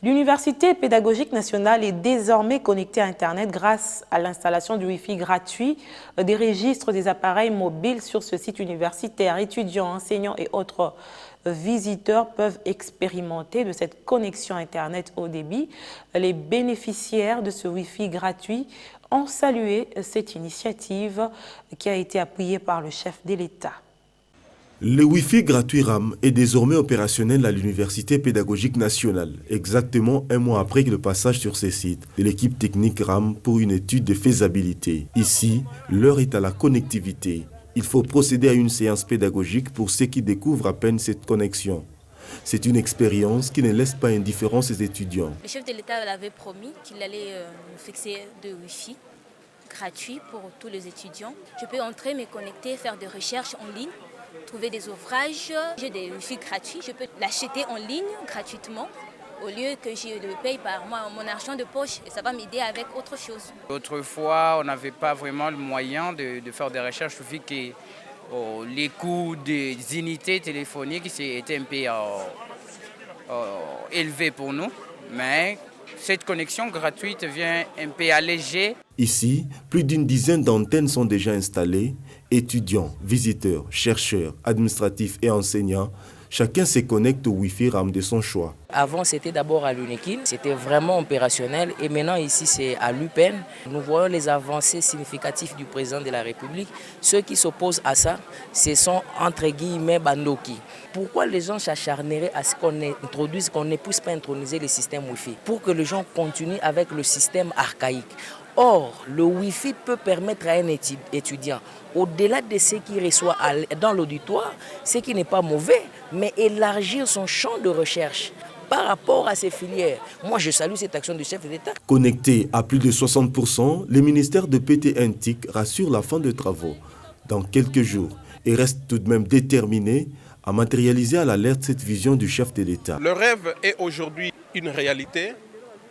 L'Université pédagogique nationale est désormais connectée à Internet grâce à l'installation du Wi-Fi gratuit des registres des appareils mobiles sur ce site universitaire. Étudiants, enseignants et autres visiteurs peuvent expérimenter de cette connexion Internet haut débit. Les bénéficiaires de ce Wi-Fi gratuit ont salué cette initiative qui a été appuyée par le chef de l'État. Le Wi-Fi gratuit RAM est désormais opérationnel à l'Université pédagogique nationale, exactement un mois après le passage sur ces sites de l'équipe technique RAM pour une étude de faisabilité. Ici, l'heure est à la connectivité. Il faut procéder à une séance pédagogique pour ceux qui découvrent à peine cette connexion. C'est une expérience qui ne laisse pas indifférent ses étudiants. Le chef de l'État l'avait promis qu'il allait nous fixer de Wi-Fi gratuit pour tous les étudiants. Je peux entrer, me connecter, faire des recherches en ligne, trouver des ouvrages. J'ai des Wi-Fi gratuits, je peux l'acheter en ligne gratuitement au lieu que je le paye par mon argent de poche et ça va m'aider avec autre chose. Autrefois, on n'avait pas vraiment le moyen de faire des recherches vu que les coûts des unités téléphoniques étaient un peu élevés pour nous, mais cette connexion gratuite vient un peu alléger. Ici, plus d'une dizaine d'antennes sont déjà installées. Étudiants, visiteurs, chercheurs, administratifs et enseignants, chacun se connecte au Wi-Fi RAM de son choix. Avant, c'était d'abord à l'UNIKIL, c'était vraiment opérationnel. Et maintenant, ici, c'est à l'UPEN. Nous voyons les avancées significatives du président de la République. Ceux qui s'opposent à ça, ce sont entre guillemets bandoki. Pourquoi les gens s'acharneraient à ce qu'on introduise, qu'on ne puisse pas introniser les systèmes Wi-Fi pour que les gens continuent avec le système archaïque. Or, le Wi-Fi peut permettre à un étudiant, au-delà de ce qu'il reçoit dans l'auditoire, ce qui n'est pas mauvais, mais élargir son champ de recherche par rapport à ces filières. Moi, je salue cette action du chef de l'État. Connecté à plus de 60%, le ministère de PT-INTIC rassure la fin de travaux dans quelques jours et reste tout de même déterminé à matérialiser à l'alerte cette vision du chef de l'État. Le rêve est aujourd'hui une réalité.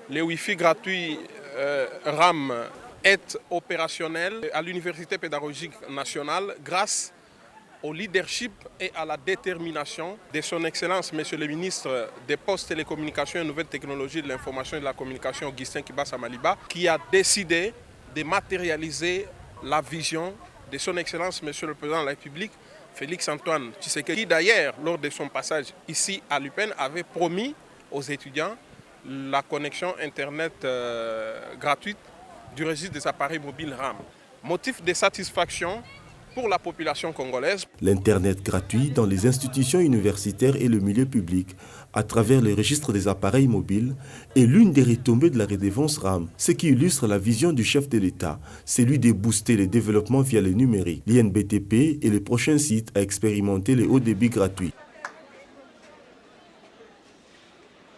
Le Wi-Fi gratuit RAM est opérationnel à l'Université pédagogique nationale grâce au leadership et à la détermination de son Excellence, Monsieur le ministre des Postes, Télécommunications et Nouvelles Technologies de l'Information et de la Communication, Augustin Kibassa Maliba, qui a décidé de matérialiser la vision de son Excellence, Monsieur le Président de la République, Félix Antoine Tshisekedi, qui d'ailleurs, lors de son passage ici à l'UPEN, avait promis aux étudiants la connexion Internet gratuite du registre des appareils mobiles RAM. Motif de satisfaction pour la population congolaise. L'Internet gratuit dans les institutions universitaires et le milieu public à travers le registre des appareils mobiles est l'une des retombées de la redevance RAM, ce qui illustre la vision du chef de l'État, celui de booster le développement via le numérique. L'INBTP est le prochain site à expérimenter le haut débit gratuit.